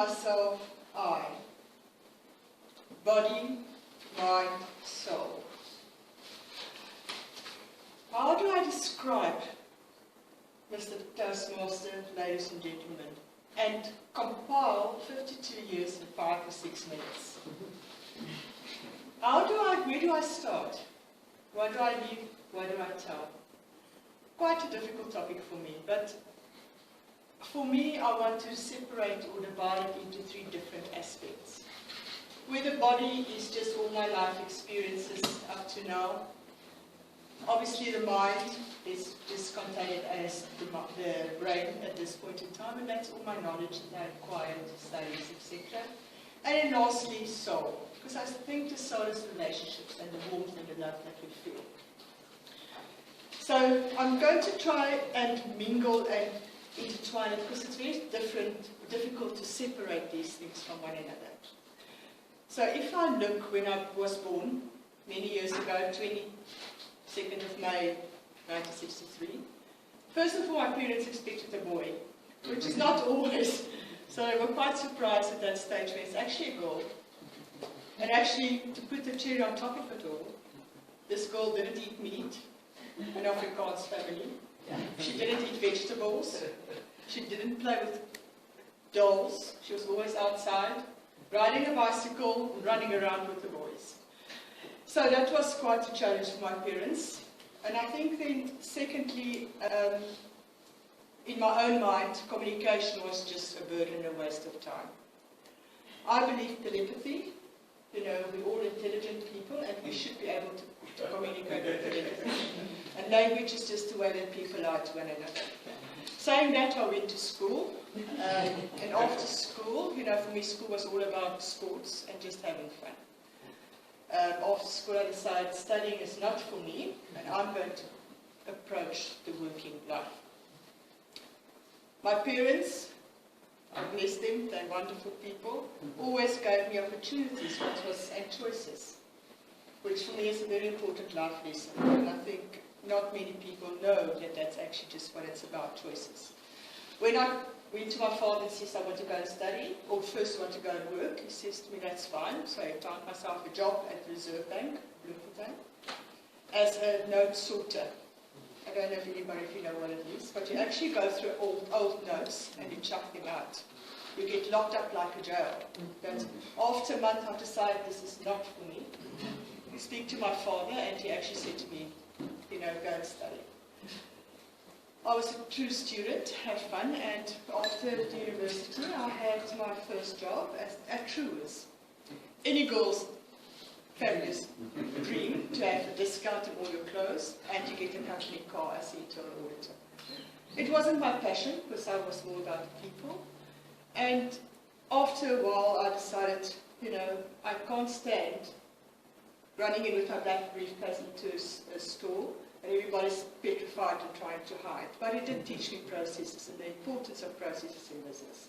myself, I. Body, mind, soul. How do I describe Mr. Toastmaster, ladies and gentlemen, and compile 52 years in 5 or 6 minutes? Where do I start? Why do I leave? Why do I tell? Quite a difficult topic for me, but for me, I want to separate or divide it into 3 different aspects. Where the body is just all my life experiences up to now. Obviously, the mind is just contained as the brain at this point in time, and that's all my knowledge that I acquired, studies, etc. And then lastly, soul, because I think the soul is relationships and the warmth and the love that we feel. So I'm going to try and mingle and intertwine it, because it's very difficult to separate these things from one another. So if I look when I was born, many years ago, 22nd of May 1963, first of all, my parents expected a boy, which is not always. So they were quite surprised at that stage when it's actually a girl. And actually, to put the cherry on top of it all, this girl didn't eat meat, an Afrikaans family. She didn't eat vegetables. She didn't play with dolls. She was always outside, riding a bicycle, and running around with the boys. So that was quite a challenge for my parents. And I think then, secondly, in my own mind, communication was just a burden and a waste of time. I believe telepathy. You know, we're all intelligent people, and we should be able to communicate with telepathy. And language is just the way that people are to one another. Saying that, I went to school. And after school, you know, for me, school was all about sports and just having fun. After school, I decided studying is not for me, and I'm going to approach the working life. My parents, I bless them, they're wonderful people, always gave me opportunities and choices, which for me is a very important life lesson. And I think not many people know that that's actually just what it's about, choices. When I went to my father and says I want to go and study, or first want to go and work, he says to me, that's fine. So I found myself a job at the Reserve Bank, Bloemfontein, as a note sorter. I don't know if you know what it is, but you actually go through old notes and you chuck them out. You get locked up like a jail. But after a month, I've decided this is not for me. I speak to my father, and he actually said to me, you know, go and study. I was a true student, had fun, and after the university, I had my first job at Truworths. Any girl's family's dream to have a discount on all your clothes and to get a company car as an internal auditor. It wasn't my passion, because I was more about the people. And after a while, I decided, you know, I can't stand running in with my black briefcase into a store, and everybody's petrified and trying to hide. But it did teach me processes and the importance of processes in business.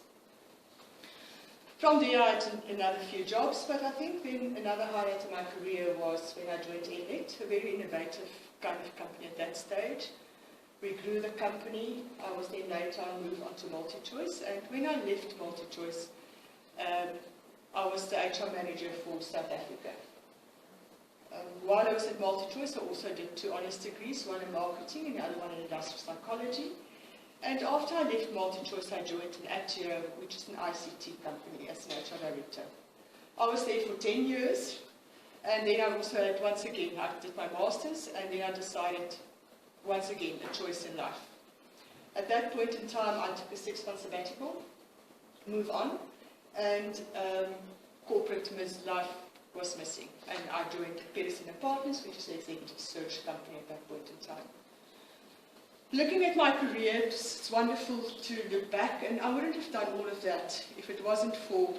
From there, I had another few jobs, but I think then another highlight of my career was when I joined Annetjie, a very innovative kind of company at that stage. We grew the company. I was then later on moved on to MultiChoice, and when I left MultiChoice, I was the HR manager for South Africa. While I was at MultiChoice, I also did 2 honours degrees, one in marketing and the other one in industrial psychology. And after I left MultiChoice, I joined Annetjie, which is an ICT company, as an HR director. I was there for 10 years, and then I also had, once again, I did my master's, and then I decided, once again, a choice in life. At that point in time, I took a 6-month sabbatical, move on, and corporate life was missing. And I joined Peterson & Partners, which is an executive search company at that point in time. Looking at my career, it's wonderful to look back, and I wouldn't have done all of that if it wasn't for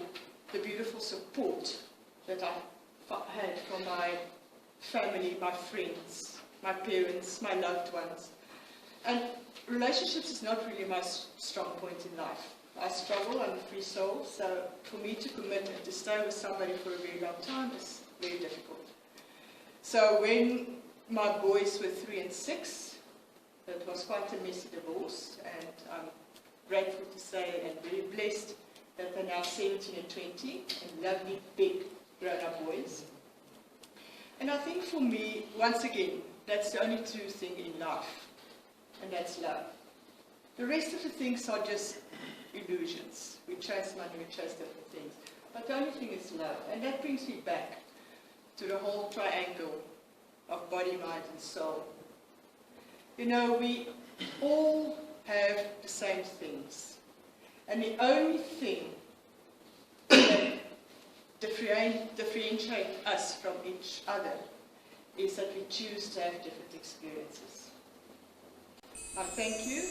the beautiful support that I had from my family, my friends, my parents, my loved ones. And relationships is not really my strong point in life. I struggle, I'm a free soul, so for me to commit and to stay with somebody for a very long time is very difficult. So when my boys were 3 and 6, it was quite a messy divorce, and I'm grateful to say and very blessed that are now 17 and 20, and lovely, big, grown-up boys. And I think for me, once again, that's the only true thing in life, and that's love. The rest of the things are just illusions. We chase money, we chase different things. But the only thing is love. And that brings me back to the whole triangle of body, mind, and soul. You know, we all have the same things. And the only thing that differentiates us from each other is that we choose to have different experiences. I thank you.